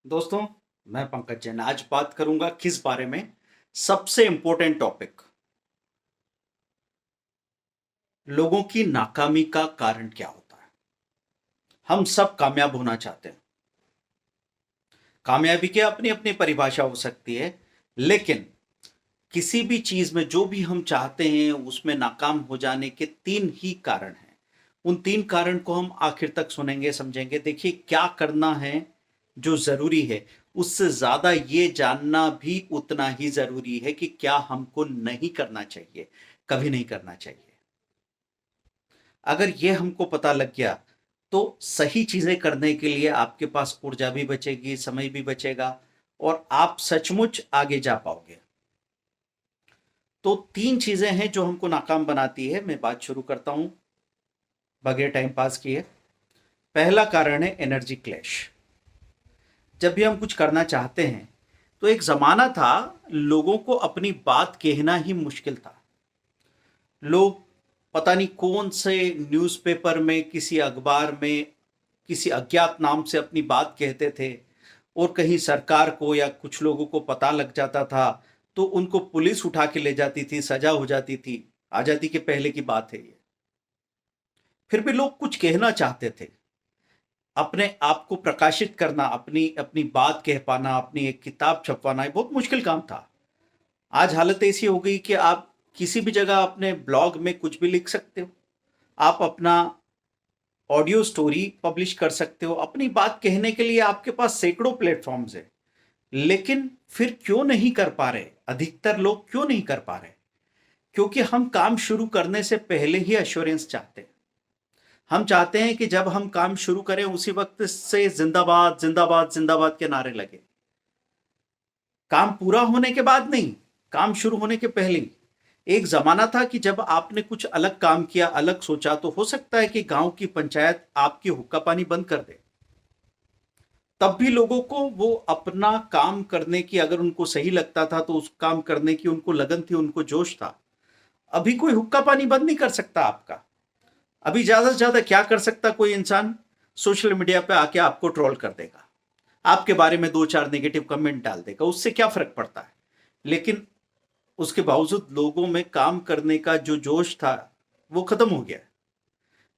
दोस्तों, मैं पंकज जैन आज बात करूंगा किस बारे में। सबसे इंपॉर्टेंट टॉपिक, लोगों की नाकामी का कारण क्या होता है। हम सब कामयाब होना चाहते हैं। कामयाबी की अपनी अपनी परिभाषा हो सकती है, लेकिन किसी भी चीज में जो भी हम चाहते हैं उसमें नाकाम हो जाने के तीन ही कारण हैं। उन तीन कारण को हम आखिर तक सुनेंगे, समझेंगे। देखिए, क्या करना है जो जरूरी है, उससे ज्यादा ये जानना भी उतना ही जरूरी है कि क्या हमको नहीं करना चाहिए, कभी नहीं करना चाहिए। अगर ये हमको पता लग गया तो सही चीजें करने के लिए आपके पास ऊर्जा भी बचेगी, समय भी बचेगा, और आप सचमुच आगे जा पाओगे। तो तीन चीजें हैं जो हमको नाकाम बनाती है। मैं बात शुरू करता हूं बगैर टाइम पास किए। पहला कारण है एनर्जी क्लैश। जब भी हम कुछ करना चाहते हैं, तो एक जमाना था लोगों को अपनी बात कहना ही मुश्किल था। लोग पता नहीं कौन से न्यूज़पेपर में, किसी अखबार में, किसी अज्ञात नाम से अपनी बात कहते थे, और कहीं सरकार को या कुछ लोगों को पता लग जाता था तो उनको पुलिस उठा के ले जाती थी, सजा हो जाती थी। आजादी के पहले की बात है ये। फिर भी लोग कुछ कहना चाहते थे, अपने आप को प्रकाशित करना, अपनी अपनी बात कह पाना, अपनी एक किताब छपवाना, ये बहुत मुश्किल काम था। आज हालत ऐसी हो गई कि आप किसी भी जगह अपने ब्लॉग में कुछ भी लिख सकते हो। आप अपना ऑडियो स्टोरी पब्लिश कर सकते हो। अपनी बात कहने के लिए आपके पास सैकड़ों प्लेटफॉर्म्स है। लेकिन फिर क्यों नहीं कर पा रहे? अधिकतर लोग क्यों नहीं कर पा रहे? क्योंकि हम काम शुरू करने से पहले ही एश्योरेंस चाहते हैं। हम चाहते हैं कि जब हम काम शुरू करें उसी वक्त से जिंदाबाद जिंदाबाद जिंदाबाद के नारे लगे। काम पूरा होने के बाद नहीं, काम शुरू होने के पहले ही। एक जमाना था कि जब आपने कुछ अलग काम किया, अलग सोचा, तो हो सकता है कि गांव की पंचायत आपकी हुक्का पानी बंद कर दे। तब भी लोगों को वो अपना काम करने की, अगर उनको सही लगता था तो उस काम करने की उनको लगन थी, उनको जोश था। अभी कोई हुक्का पानी बंद नहीं कर सकता आपका। अभी ज्यादा से ज्यादा क्या कर सकता कोई इंसान? सोशल मीडिया पे आके आपको ट्रोल कर देगा, आपके बारे में दो चार नेगेटिव कमेंट डाल देगा, उससे क्या फर्क पड़ता है? लेकिन उसके बावजूद लोगों में काम करने का जो जोश था वो खत्म हो गया।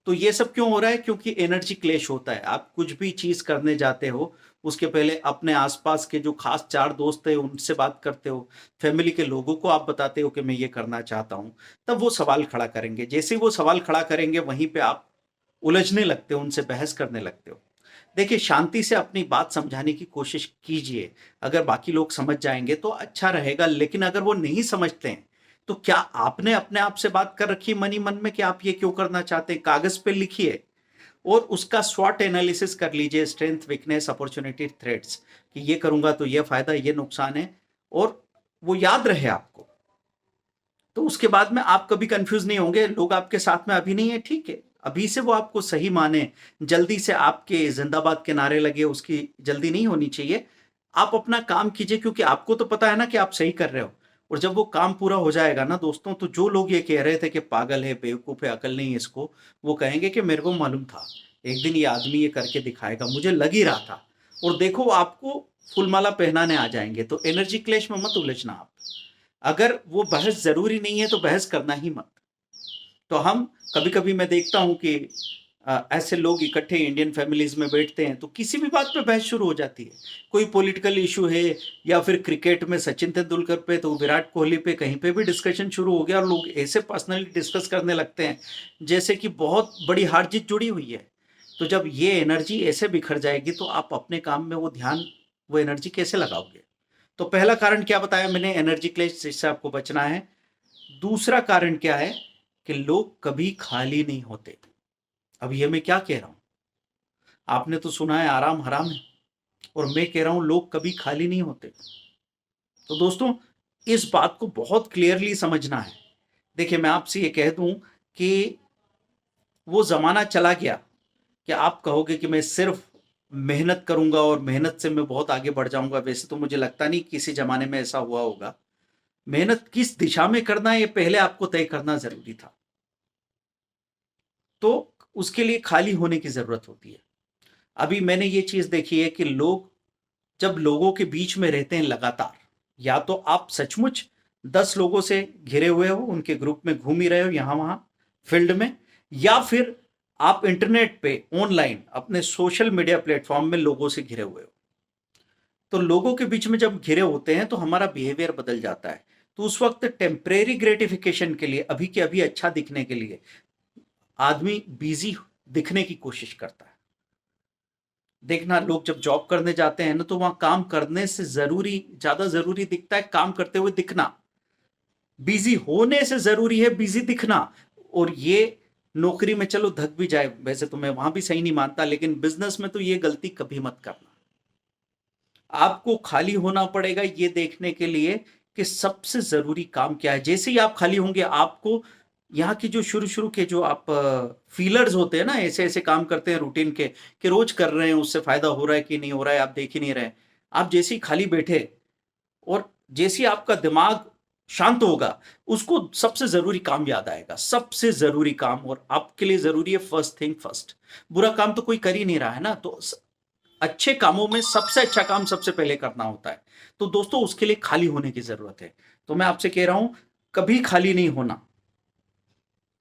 तो ये सब क्यों हो रहा है? क्योंकि एनर्जी क्लेश होता है। आप कुछ भी चीज करने जाते हो, उसके पहले अपने आसपास के जो खास चार दोस्त है उनसे बात करते हो, फैमिली के लोगों को आप बताते हो कि मैं ये करना चाहता हूं। तब वो सवाल खड़ा करेंगे। जैसे ही वो सवाल खड़ा करेंगे, वहीं पे आप उलझने लगते हो, उनसे बहस करने लगते हो। देखिए, शांति से अपनी बात समझाने की कोशिश कीजिए। अगर बाकी लोग समझ जाएंगे तो अच्छा रहेगा, लेकिन अगर वो नहीं समझते हैं, तो क्या आपने अपने आप से बात कर रखी मन ही मन में कि आप ये क्यों करना चाहते हैं? कागज पे लिखिए और उसका स्वॉट एनालिसिस कर लीजिए, स्ट्रेंथ, वीकनेस, अपॉर्चुनिटी, थ्रेट्स, कि ये करूंगा तो ये फायदा, ये नुकसान है, और वो याद रहे आपको। तो उसके बाद में आप कभी कंफ्यूज नहीं होंगे। लोग आपके साथ में अभी नहीं है, ठीक है, अभी से वो आपको सही माने, जल्दी से आपके जिंदाबाद के नारे लगे, उसकी जल्दी नहीं होनी चाहिए। आप अपना काम कीजिए, क्योंकि आपको तो पता है ना कि आप सही कर रहे हो। और जब वो काम पूरा हो जाएगा ना दोस्तों, तो जो लोग ये कह रहे थे कि पागल है, बेवकूफ है, अकल नहीं है इसको, वो कहेंगे कि मेरे को मालूम था एक दिन ये आदमी ये करके दिखाएगा, मुझे लग ही रहा था। और देखो, आपको फुलमाला पहनाने आ जाएंगे। तो एनर्जी क्लेश में मत उलझना आप। अगर वो बहस जरूरी नहीं है तो बहस करना ही मत। तो हम कभी कभी मैं देखता हूं कि ऐसे लोग इकट्ठे इंडियन फैमिलीज में बैठते हैं तो किसी भी बात पे बहस शुरू हो जाती है। कोई पॉलिटिकल इशू है, या फिर क्रिकेट में सचिन तेंदुलकर पे तो विराट कोहली पे, कहीं पे भी डिस्कशन शुरू हो गया और लोग ऐसे पर्सनली डिस्कस करने लगते हैं जैसे कि बहुत बड़ी हार जीत जुड़ी हुई है। तो जब ये एनर्जी ऐसे बिखर जाएगी तो आप अपने काम में वो ध्यान, वो एनर्जी कैसे लगाओगे? तो पहला कारण क्या बताया मैंने? एनर्जी क्लेश, जिससे आपको बचना है। दूसरा कारण क्या है? कि लोग कभी खाली नहीं होते। अब ये मैं क्या कह रहा हूं? आपने तो सुना है आराम हराम है, और मैं कह रहा हूं लोग कभी खाली नहीं होते। तो दोस्तों, इस बात को बहुत क्लियरली समझना है। देखिए, मैं आपसे ये कह दूं कि वो जमाना चला गया कि आप कहोगे कि मैं सिर्फ मेहनत करूंगा और मेहनत से मैं बहुत आगे बढ़ जाऊंगा। वैसे तो मुझे लगता नहीं किसी जमाने में ऐसा हुआ होगा। मेहनत किस दिशा में करना है ये पहले आपको तय करना जरूरी था। तो उसके लिए खाली होने की जरूरत होती है। अभी मैंने ये चीज देखी है कि लोग जब लोगों के बीच में रहते हैं लगातार, या तो आप सचमुच 10 लोगों से घिरे हुए हो, उनके ग्रुप में घूम ही रहे हो यहां वहां फील्ड में, या फिर आप इंटरनेट पे ऑनलाइन अपने सोशल मीडिया प्लेटफॉर्म में लोगों से घिरे हुए हो। तो लोगों के बीच में जब घिरे होते हैं तो हमारा बिहेवियर बदल जाता है। तो उस वक्त टेम्परेरी ग्रेटिफिकेशन के लिए, अभी के अभी अच्छा दिखने के लिए आदमी बिजी दिखने की कोशिश करता है। देखना, लोग जब जॉब करने जाते हैं ना तो वहां काम करने से ज्यादा जरूरी दिखता है काम करते हुए दिखना। बिजी होने से जरूरी है बिजी दिखना। और ये नौकरी में चलो धक भी जाए, वैसे तो मैं वहां भी सही नहीं मानता, लेकिन बिजनेस में तो ये गलती कभी मत करना। आपको खाली होना पड़ेगा ये देखने के लिए कि सबसे जरूरी काम क्या है। जैसे ही आप खाली होंगे, आपको यहाँ की जो शुरू शुरू के जो आप फीलर्स होते हैं ना, ऐसे ऐसे काम करते हैं रूटीन के, कि रोज कर रहे हैं उससे फायदा हो रहा है कि नहीं हो रहा है, आप देख ही नहीं रहे। आप जैसे ही खाली बैठे और जैसे ही आपका दिमाग शांत होगा, उसको सबसे जरूरी काम याद आएगा। सबसे जरूरी काम, और आपके लिए जरूरी है फर्स्ट थिंग फर्स्ट। बुरा काम तो कोई कर ही नहीं रहा है ना, तो अच्छे कामों में सबसे अच्छा काम सबसे पहले करना होता है। तो दोस्तों, उसके लिए खाली होने की जरूरत है। तो मैं आपसे कह रहा हूं, कभी खाली नहीं होना,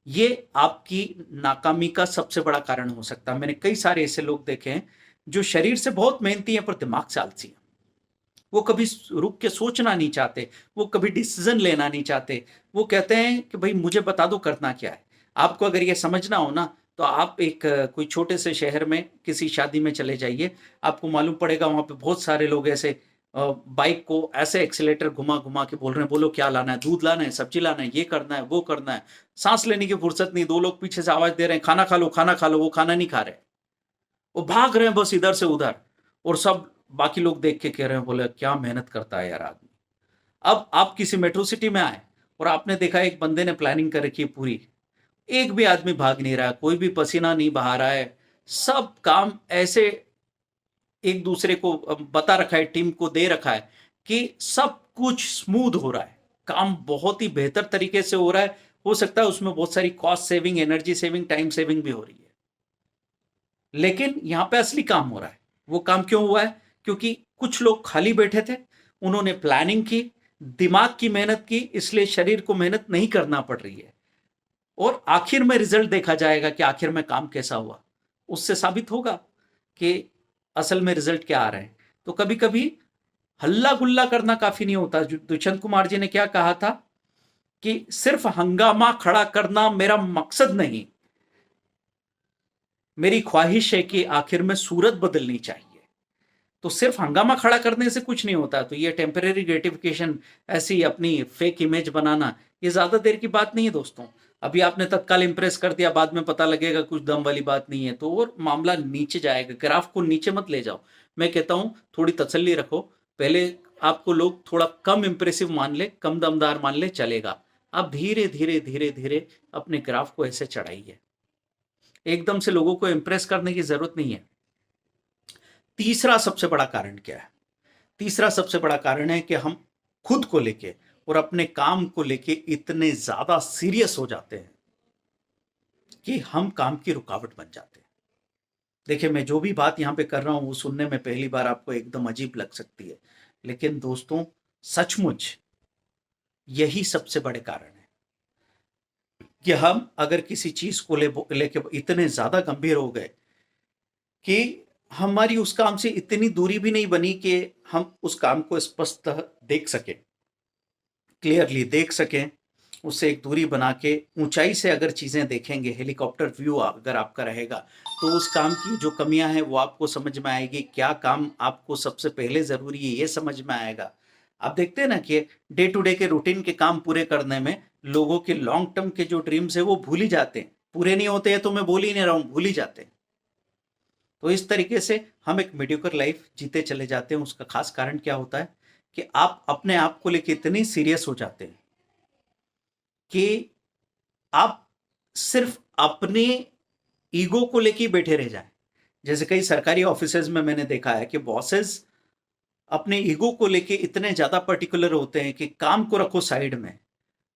ये आपकी नाकामी का सबसे बड़ा कारण हो सकता है। मैंने कई सारे ऐसे लोग देखे हैं जो शरीर से बहुत मेहनती हैं पर दिमाग से आलसी हैं। वो कभी रुक के सोचना नहीं चाहते, वो कभी डिसीजन लेना नहीं चाहते। वो कहते हैं कि भाई मुझे बता दो करना क्या है। आपको अगर ये समझना हो ना, तो आप एक कोई छोटे से शहर में किसी शादी में चले जाइए। आपको मालूम पड़ेगा वहां पे बहुत सारे लोग ऐसे बाइक को ऐसे एक्सीलेटर घुमा घुमा के बोल रहे हैं, बोलो क्या लाना है, दूध लाना है, सब्जी लाना है, ये करना है, वो करना है। सांस लेने की फुर्सत नहीं, दो लोग पीछे से आवाज दे रहे हैं खाना खा लो खाना खा लो, वो खाना नहीं खा रहे, वो भाग रहे हैं बस इधर से उधर। और सब बाकी लोग देख के कह रहे हैं, बोले क्या मेहनत करता है यार आदमी। अब आप किसी मेट्रो सिटी में आए और आपने देखा एक बंदे ने प्लानिंग कर रखी है पूरी, एक भी आदमी भाग नहीं रहा, कोई भी पसीना नहीं बहा रहा है, सब काम ऐसे एक दूसरे को बता रखा है, टीम को दे रखा है कि सब कुछ स्मूथ हो रहा है, काम बहुत ही बेहतर तरीके से हो रहा है। हो सकता है उसमें बहुत सारी cost saving, energy saving, time saving भी हो रही है, लेकिन यहां पे असली काम हो रहा है। वो काम क्यों हुआ है? क्योंकि कुछ लोग खाली बैठे थे, उन्होंने प्लानिंग की, दिमाग की मेहनत की, इसलिए शरीर को मेहनत नहीं करना पड़ रही है। और आखिर में रिजल्ट देखा जाएगा कि आखिर में काम कैसा हुआ, उससे साबित होगा कि असल में रिजल्ट क्या आ रहे हैं। तो कभी कभी हल्ला गुल्ला करना काफी नहीं होता। दुष्यंत कुमार जी ने क्या कहा था कि सिर्फ हंगामा खड़ा करना मेरा मकसद नहीं, मेरी ख्वाहिश है कि आखिर में सूरत बदलनी चाहिए। तो सिर्फ हंगामा खड़ा करने से कुछ नहीं होता। तो ये टेम्परेरी ग्रेटिफिकेशन, ऐसी अपनी फेक इमेज बनाना, ये ज्यादा देर की बात नहीं है दोस्तों। अभी आपने तत्काल इंप्रेस कर दिया, बाद में पता लगेगा कुछ दम वाली बात नहीं है, तो और मामला नीचे जाएगा। ग्राफ को नीचे मत ले जाओ। मैं कहता हूं थोड़ी तसल्ली रखो। पहले आपको लोग थोड़ा कम इंप्रेसिव मान ले, कम दमदार मान ले, चलेगा। आप धीरे धीरे धीरे धीरे अपने ग्राफ को ऐसे चढ़ाइए। एकदम से लोगों को इंप्रेस करने की जरूरत नहीं है। तीसरा सबसे बड़ा कारण क्या है? तीसरा सबसे बड़ा कारण है कि हम खुद को लेके और अपने काम को लेके इतने ज्यादा सीरियस हो जाते हैं कि हम काम की रुकावट बन जाते हैं। देखिए, मैं जो भी बात यहां पे कर रहा हूं वो सुनने में पहली बार आपको एकदम अजीब लग सकती है, लेकिन दोस्तों सचमुच यही सबसे बड़े कारण है कि हम अगर किसी चीज को लेके इतने ज्यादा गंभीर हो गए कि हमारी उस काम से इतनी दूरी भी नहीं बनी कि हम उस काम को स्पष्ट देख सकें, क्लियरली देख सकें। उससे एक दूरी बना के ऊंचाई से अगर चीजें देखेंगे, हेलीकॉप्टर व्यू अगर आपका रहेगा, तो उस काम की जो कमियां हैं वो आपको समझ में आएगी। क्या काम आपको सबसे पहले जरूरी है ये समझ में आएगा। आप देखते हैं ना कि डे टू डे के रूटीन के काम पूरे करने में लोगों के लॉन्ग टर्म के जो ड्रीम्स है वो भूल ही जाते हैं। पूरे नहीं होते हैं तो मैं बोल ही नहीं रहा हूं, भूल ही जाते हैं। तो इस तरीके से हम एक मीडियोकर लाइफ जीते चले जाते हैं। उसका खास कारण क्या होता है कि आप अपने आप को लेकर इतने सीरियस हो जाते हैं कि आप सिर्फ अपने ईगो को लेके बैठे रह जाएं। जैसे कई सरकारी ऑफिसेज में मैंने देखा है कि बॉसेस अपने ईगो को लेके इतने ज्यादा पर्टिकुलर होते हैं कि काम को रखो साइड में,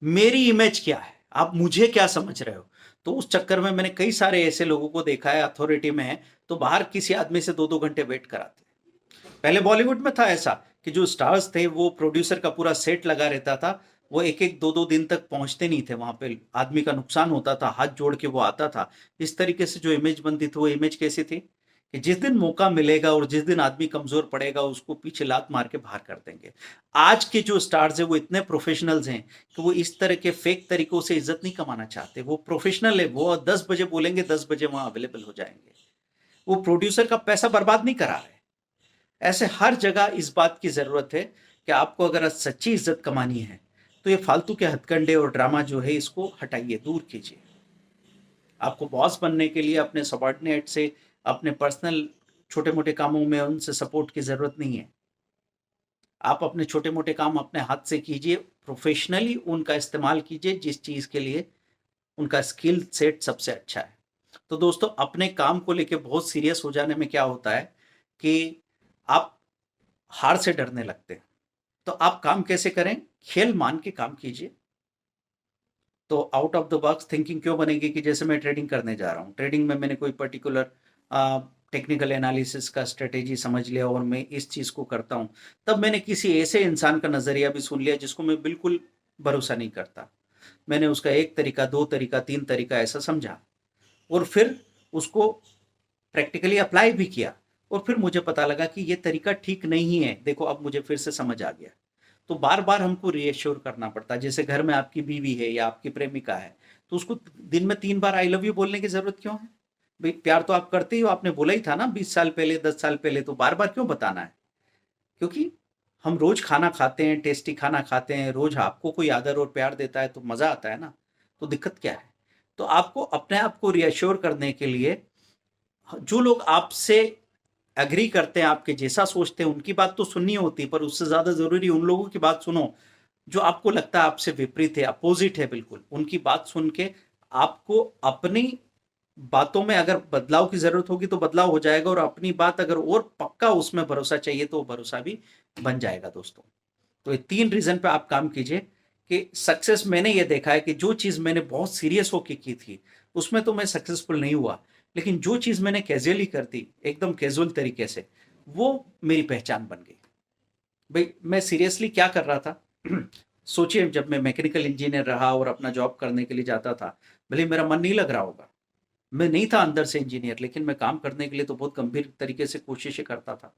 मेरी इमेज क्या है, आप मुझे क्या समझ रहे हो। तो उस चक्कर में मैंने कई सारे ऐसे लोगों को देखा है, अथॉरिटी में है तो बाहर किसी आदमी से 2-2 घंटे वेट कराते हैं पहले बॉलीवुड में था ऐसा कि जो स्टार्स थे वो प्रोड्यूसर का पूरा सेट लगा रहता था, वो एक एक दो दो दिन तक पहुंचते नहीं थे वहां पे, आदमी का नुकसान होता था, हाथ जोड़ के वो आता था। इस तरीके से जो इमेज बनती थी वो इमेज कैसी थी कि जिस दिन मौका मिलेगा और जिस दिन आदमी कमजोर पड़ेगा उसको पीछे लात मार के बाहर कर देंगे। आज के जो स्टार्स है वो इतने प्रोफेशनल्स हैं कि वो इस तरह के फेक तरीकों से इज्जत नहीं कमाना चाहते, वो प्रोफेशनल है, वो 10 बजे बोलेंगे 10 बजे वहां अवेलेबल हो जाएंगे, वो प्रोड्यूसर का पैसा बर्बाद नहीं करा रहे। ऐसे हर जगह इस बात की जरूरत है कि आपको अगर सच्ची इज्जत कमानी है तो ये फालतू के हथकंडे और ड्रामा जो है इसको हटाइए, दूर कीजिए। आपको बॉस बनने के लिए अपने सबॉर्डिनेट से, अपने पर्सनल छोटे मोटे कामों में उनसे सपोर्ट की जरूरत नहीं है। आप अपने छोटे मोटे काम अपने हाथ से कीजिए, प्रोफेशनली उनका इस्तेमाल कीजिए जिस चीज के लिए उनका स्किल सेट सबसे अच्छा है। तो दोस्तों, अपने काम को लेके बहुत सीरियस हो जाने में क्या होता है कि आप हार से डरने लगते हैं। तो आप काम कैसे करें? खेल मान के काम कीजिए। तो out of the box thinking क्यों बनेगी कि जैसे मैं ट्रेडिंग करने जा रहा हूँ, ट्रेडिंग में मैंने कोई पर्टिकुलर टेक्निकल एनालिसिस का स्ट्रेटेजी समझ लिया और मैं इस चीज़ को करता हूँ, तब मैंने किसी ऐसे इंसान का नज़रिया भी सुन लिया जिसको मैं बिल्कुल भरोसा नहीं करता। मैंने उसका एक तरीका, दो तरीका, तीन तरीका ऐसा समझा और फिर उसको प्रैक्टिकली अप्लाई भी किया और फिर मुझे पता लगा कि ये तरीका ठीक नहीं है। देखो, अब मुझे फिर से समझ आ गया। तो बार बार हमको रीएश्योर करना पड़ता है। जैसे घर में आपकी बीवी है या आपकी प्रेमिका है, तो उसको दिन में 3 बार आई लव यू बोलने की जरूरत क्यों है? भाई, प्यार तो आप करते ही हो, आपने बोला ही था ना 20 साल पहले, 10 साल पहले, तो बार बार क्यों बताना है? क्योंकि हम रोज खाना खाते हैं, टेस्टी खाना खाते हैं, रोज आपको कोई आदर और प्यार देता है तो मजा आता है ना। तो दिक्कत क्या है? तो आपको अपने आप को रिएश्योर करने के लिए, जो लोग आपसे एग्री करते हैं, आपके जैसा सोचते हैं, उनकी बात तो सुननी होती, पर उससे ज्यादा जरूरी उन लोगों की बात सुनो जो आपको लगता है आपसे विपरीत है, अपोजिट है बिल्कुल। उनकी बात सुन के आपको अपनी बातों में अगर बदलाव की जरूरत होगी तो बदलाव हो जाएगा, और अपनी बात अगर और पक्का उसमें भरोसा चाहिए तो भरोसा भी बन जाएगा दोस्तों। तो ये 3 रीजन पे आप काम कीजिए कि सक्सेस, मैंने ये देखा है कि जो चीज मैंने बहुत सीरियस होकर की थी उसमें तो मैं सक्सेसफुल नहीं हुआ, लेकिन जो चीज मैंने कैजुअली कर दी, एकदम कैजुअल तरीके से, वो मेरी पहचान बन गई। भाई, मैं सीरियसली क्या कर रहा था? सोचिए, जब मैं मैकेनिकल इंजीनियर रहा और अपना जॉब करने के लिए जाता था, भले मेरा मन नहीं लग रहा होगा, मैं नहीं था अंदर से इंजीनियर, लेकिन मैं काम करने के लिए तो बहुत गंभीर तरीके से कोशिशें करता था,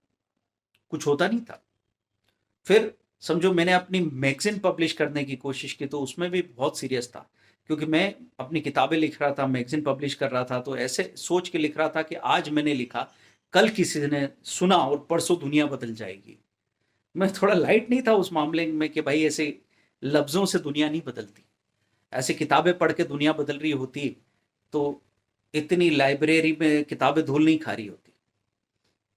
कुछ होता नहीं था। फिर समझो मैंने अपनी मैगजीन पब्लिश करने की कोशिश की, तो उसमें भी बहुत सीरियस था, क्योंकि मैं अपनी किताबें लिख रहा था, मैगजीन पब्लिश कर रहा था, तो ऐसे सोच के लिख रहा था कि आज मैंने लिखा, कल किसी ने सुना और परसों दुनिया बदल जाएगी। मैं थोड़ा लाइट नहीं था उस मामले में कि भाई ऐसे लफ्जों से दुनिया नहीं बदलती, ऐसे किताबें पढ़ के दुनिया बदल रही होती तो इतनी लाइब्रेरी में किताबें धूल नहीं खा रही होती।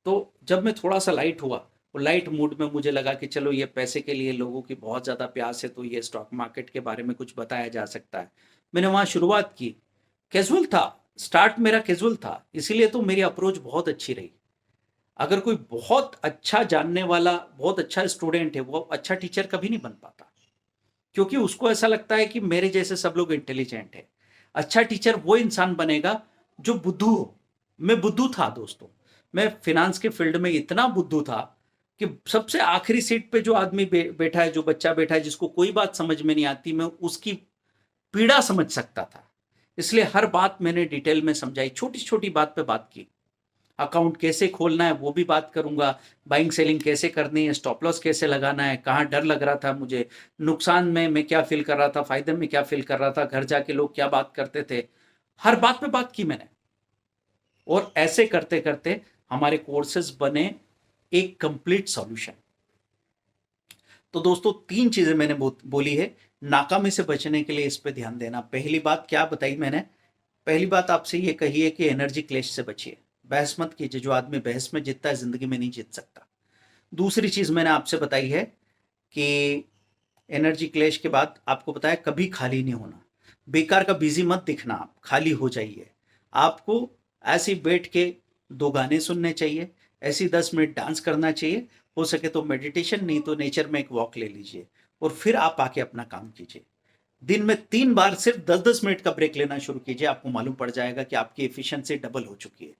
तो जब मैं थोड़ा सा लाइट हुआ, और लाइट मूड में मुझे लगा कि चलो, ये पैसे के लिए लोगों की बहुत ज़्यादा प्यास है, तो ये स्टॉक मार्केट के बारे में कुछ बताया जा सकता है। मैंने वहाँ शुरुआत की, कैजुअल था, स्टार्ट मेरा कैजुअल था, इसीलिए तो मेरी अप्रोच बहुत अच्छी रही। अगर कोई बहुत अच्छा जानने वाला, बहुत अच्छा स्टूडेंट है, वो अच्छा टीचर कभी नहीं बन पाता, क्योंकि उसको ऐसा लगता है कि मेरे जैसे सब लोग इंटेलिजेंट है। अच्छा टीचर वो इंसान बनेगा जो बुद्धू हो। मैं बुद्धू था दोस्तों, मैं फिनांस के फील्ड में इतना बुद्धू था कि सबसे आखिरी सीट पे जो आदमी बैठा है, जो बच्चा बैठा है, जिसको कोई बात समझ में नहीं आती, मैं उसकी पीड़ा समझ सकता था। इसलिए हर बात मैंने डिटेल में समझाई, छोटी छोटी बात पे बात की। अकाउंट कैसे खोलना है वो भी बात करूंगा, बाइंग सेलिंग कैसे करनी है, स्टॉप लॉस कैसे लगाना है, कहाँ डर लग रहा था मुझे, नुकसान में मैं क्या फील कर रहा था, फायदे में क्या फील कर रहा था, घर जाके लोग क्या बात करते थे, हर बात पे बात की मैंने। और ऐसे करते करते हमारे कोर्सेज बने एक कंप्लीट सॉल्यूशन। तो दोस्तों, 3 चीजें मैंने बोली है नाकामी से बचने के लिए, इस पे ध्यान देना। पहली बात क्या बताई मैंने? पहली बात आपसे ये कही है कि एनर्जी क्लेश से बचिए, बहस मत कीजिए। जो आदमी बहस में जीतता है जिंदगी में नहीं जीत सकता। दूसरी चीज मैंने आपसे बताई है कि एनर्जी क्लेश के बाद आपको बताया कभी खाली नहीं होना, बेकार का बिजी मत दिखना, आप खाली हो जाइए। आपको ऐसे बैठ के 2 गाने सुनने चाहिए, ऐसी 10 मिनट डांस करना चाहिए, हो सके तो मेडिटेशन, नहीं तो नेचर में एक वॉक ले लीजिए, और फिर आप आके अपना काम कीजिए। दिन में 3 बार सिर्फ 10-10 मिनट का ब्रेक लेना शुरू कीजिए, आपको मालूम पड़ जाएगा कि आपकी एफिशिएंसी डबल हो चुकी है।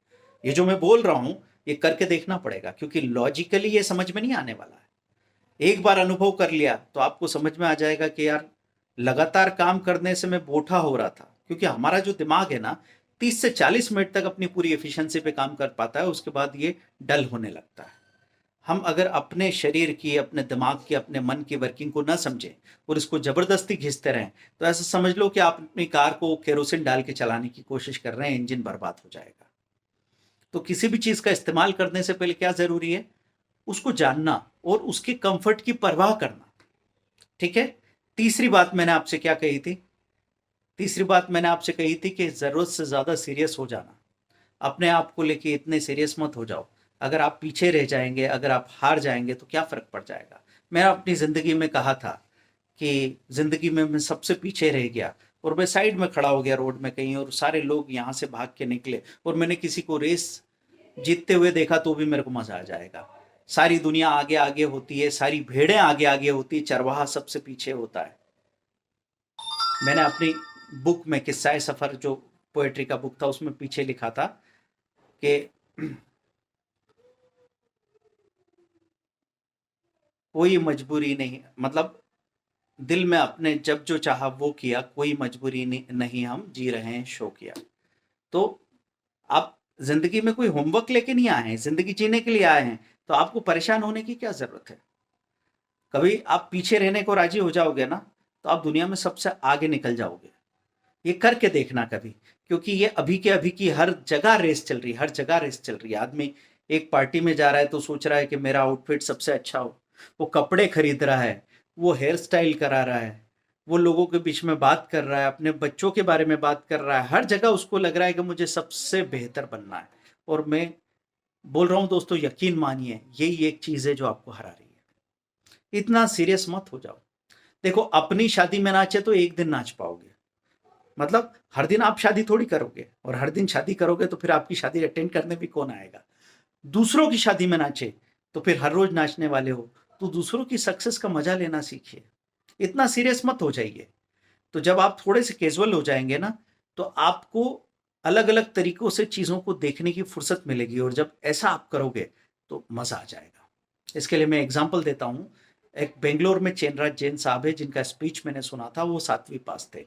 ये जो मैं बोल रहा हूं, ये करके देखना पड़ेगा, क्योंकि लॉजिकली ये समझ में नहीं आने वाला है। एक बार अनुभव कर लिया तो आपको समझ में आ जाएगा कि यार लगातार काम करने से मैं बोठा हो रहा था, क्योंकि हमारा जो दिमाग है ना 30 से 40 मिनट तक अपनी पूरी एफिशिएंसी पे काम कर पाता है, उसके बाद ये डल होने लगता है। हम अगर अपने शरीर की, अपने दिमाग की, अपने मन की वर्किंग को ना समझें और इसको जबरदस्ती खींचते रहें, तो ऐसा समझ लो कि आप अपनी कार को केरोसिन डाल के चलाने की कोशिश कर रहे हैं, इंजन बर्बाद हो जाएगा। तो किसी भी चीज का इस्तेमाल करने से पहले क्या जरूरी है, उसको जानना और उसके कंफर्ट की परवाह करना। ठीक है। तीसरी बात मैंने आपसे क्या कही थी, तीसरी बात मैंने आपसे कही थी कि जरूरत से ज्यादा सीरियस हो जाना। अपने आप को लेके इतने सीरियस मत हो जाओ। अगर आप पीछे रह जाएंगे, अगर आप हार जाएंगे तो क्या फर्क पड़ जाएगा। मैं अपनी जिंदगी में कहा था कि जिंदगी में मैं सबसे पीछे रह गया और मैं साइड में खड़ा हो गया रोड में कहीं, और सारे लोग यहाँ से भाग के निकले और मैंने किसी को रेस जीतते हुए देखा तो भी मेरे को मजा आ जाएगा। सारी दुनिया आगे आगे होती है, सारी भेड़ें आगे आगे होती है, चरवाहा सबसे पीछे होता है। मैंने अपनी बुक में किस्सा सफर, जो पोएट्री का बुक था, उसमें पीछे लिखा था कि कोई मजबूरी नहीं, मतलब दिल में अपने जब जो चाहा वो किया, कोई मजबूरी नहीं, हम जी रहे हैं शो किया। तो आप जिंदगी में कोई होमवर्क लेके नहीं आए हैं, जिंदगी जीने के लिए आए हैं, तो आपको परेशान होने की क्या जरूरत है। कभी आप पीछे रहने को राजी हो जाओगे ना, तो आप दुनिया में सबसे आगे निकल जाओगे। ये करके देखना कभी, क्योंकि ये अभी के अभी की हर जगह रेस चल रही है, हर जगह रेस चल रही है। आदमी एक पार्टी में जा रहा है तो सोच रहा है कि मेरा आउटफिट सबसे अच्छा हो, वो कपड़े खरीद रहा है, वो हेयर स्टाइल करा रहा है, वो लोगों के बीच में बात कर रहा है, अपने बच्चों के बारे में बात कर रहा है, हर जगह उसको लग रहा है कि मुझे सबसे बेहतर बनना है। और मैं बोल रहा हूं दोस्तों, यकीन मानिए यही एक चीज है जो आपको हरा रही है। इतना सीरियस मत हो जाओ। देखो, अपनी शादी में नाचे तो एक दिन नाच पाओगे, मतलब हर दिन आप शादी थोड़ी करोगे, और हर दिन शादी करोगे तो फिर आपकी शादी अटेंड करने भी कौन आएगा। दूसरों की शादी में नाचे तो फिर हर रोज नाचने वाले हो, तो दूसरों की सक्सेस का मजा लेना सीखिए। इतना सीरियस मत हो जाइए। तो जब आप थोड़े से कैजुअल हो जाएंगे ना, तो आपको अलग अलग तरीकों से चीजों को देखने की फुर्सत मिलेगी, और जब ऐसा आप करोगे तो मजा आ जाएगा। इसके लिए मैं एग्जांपल देता हूं। एक बेंगलोर में चेनराज जैन साहब है, जिनका स्पीच मैंने सुना था। वो 7वीं पास थे,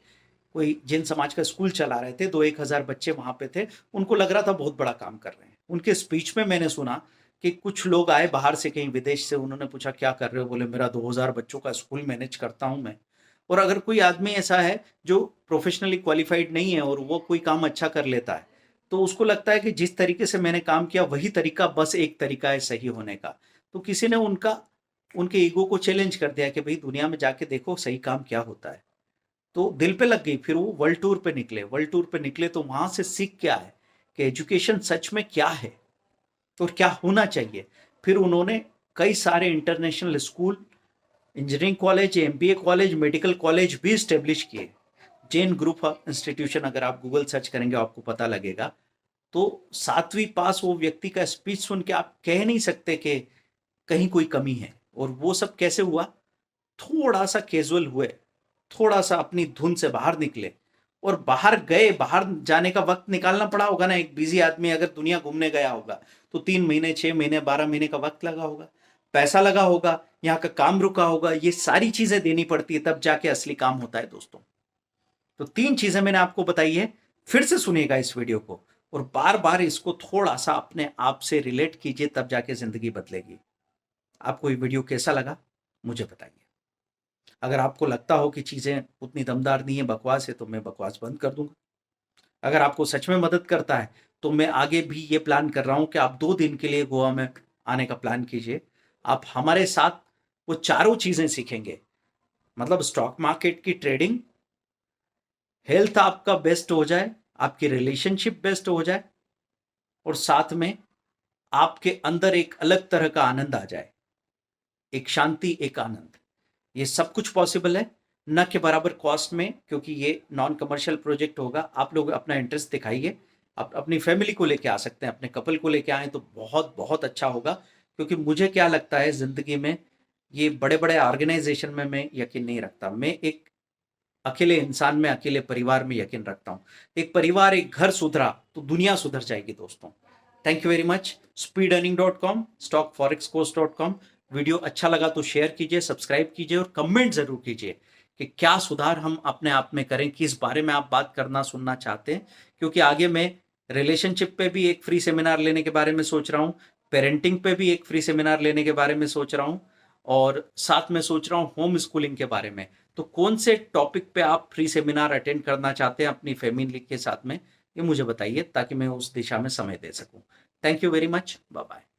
कोई जैन समाज का स्कूल चला रहे थे, 2-1 हजार बच्चे वहां पे थे। उनको लग रहा था बहुत बड़ा काम कर रहे हैं। उनके स्पीच में मैंने सुना कि कुछ लोग आए बाहर से, कहीं विदेश से। उन्होंने पूछा क्या कर रहे हो, बोले मेरा 2000 बच्चों का स्कूल मैनेज करता हूं मैं। और अगर कोई आदमी ऐसा है जो प्रोफेशनली क्वालिफाइड नहीं है और वो कोई काम अच्छा कर लेता है, तो उसको लगता है कि जिस तरीके से मैंने काम किया वही तरीका, बस एक तरीका है सही होने का। तो किसी ने उनके ईगो को चैलेंज कर दिया कि भाई दुनिया में जाके देखो सही काम क्या होता है। तो दिल पे लग गई। फिर वो वर्ल्ड टूर पे निकले। वर्ल्ड टूर पे निकले तो वहां से सीख क्या है कि एजुकेशन सच में क्या है और क्या होना चाहिए। फिर उन्होंने कई सारे international school, engineering college, MBA college, medical college भी स्टेब्लिश किए। जैन ग्रुप ऑफ इंस्टीट्यूशन, अगर आप गूगल सर्च करेंगे आपको पता लगेगा। तो 7वीं पास वो व्यक्ति का स्पीच सुन के आप कह नहीं सकते कि कहीं कोई कमी है। और वो सब कैसे हुआ, थोड़ा सा कैजुअल हुए, थोड़ा सा अपनी धुन से बाहर निकले और बाहर गए। बाहर जाने का वक्त निकालना पड़ा होगा ना। एक बिजी आदमी अगर दुनिया घूमने गया होगा तो 3 महीने, 6 महीने, 12 महीने का वक्त लगा होगा, पैसा लगा होगा, यहाँ का काम रुका होगा। ये सारी चीजें देनी पड़ती है, तब जाके असली काम होता है दोस्तों। तो 3 चीजें मैंने आपको बताई है। फिर से सुनिएगा इस वीडियो को और बार बार इसको थोड़ा सा अपने आप से रिलेट कीजिए, तब जाके जिंदगी बदलेगी। आपको ये वीडियो कैसा लगा मुझे बताइए। अगर आपको लगता हो कि चीजें उतनी दमदार नहीं है, बकवास है, तो मैं बकवास बंद कर दूंगा। अगर आपको सच में मदद करता है तो मैं आगे भी ये प्लान कर रहा हूं कि आप 2 दिन के लिए गोवा में आने का प्लान कीजिए। आप हमारे साथ वो चारों चीजें सीखेंगे, मतलब स्टॉक मार्केट की ट्रेडिंग, हेल्थ आपका बेस्ट हो जाए, आपकी रिलेशनशिप बेस्ट हो जाए, और साथ में आपके अंदर एक अलग तरह का आनंद आ जाए, एक शांति, एक आनंद। ये सब कुछ पॉसिबल है, न के बराबर कॉस्ट में, क्योंकि ये नॉन कमर्शियल प्रोजेक्ट होगा। आप लोग अपना इंटरेस्ट दिखाइए। आप अपनी फैमिली को लेके आ सकते हैं, अपने कपल को लेके आए तो बहुत बहुत अच्छा होगा। क्योंकि मुझे क्या लगता है, जिंदगी में ये बड़े बड़े ऑर्गेनाइजेशन में मैं यकीन नहीं रखता। मैं एक अकेले इंसान में, अकेले परिवार में यकीन रखता हूँ। एक परिवार, एक घर सुधरा तो दुनिया सुधर जाएगी दोस्तों। Thank you very much. speedearning.com, stockforexcourse.com। Video अच्छा लगा तो शेयर कीजिए, सब्सक्राइब कीजिए और कमेंट जरूर कीजिए कि क्या सुधार हम अपने आप में करें, किस बारे में आप बात करना सुनना चाहते हैं। क्योंकि आगे मैं रिलेशनशिप पे भी एक फ्री सेमिनार लेने के बारे में सोच रहा हूँ, पेरेंटिंग पे भी एक फ्री सेमिनार लेने के बारे में सोच रहा हूँ, और साथ में सोच रहा हूँ होम स्कूलिंग के बारे में। तो कौन से टॉपिक पे आप फ्री सेमिनार अटेंड करना चाहते हैं अपनी फैमिली के साथ में, ये मुझे बताइए ताकि मैं उस दिशा में समय दे सकूं। Thank you very much. Bye bye.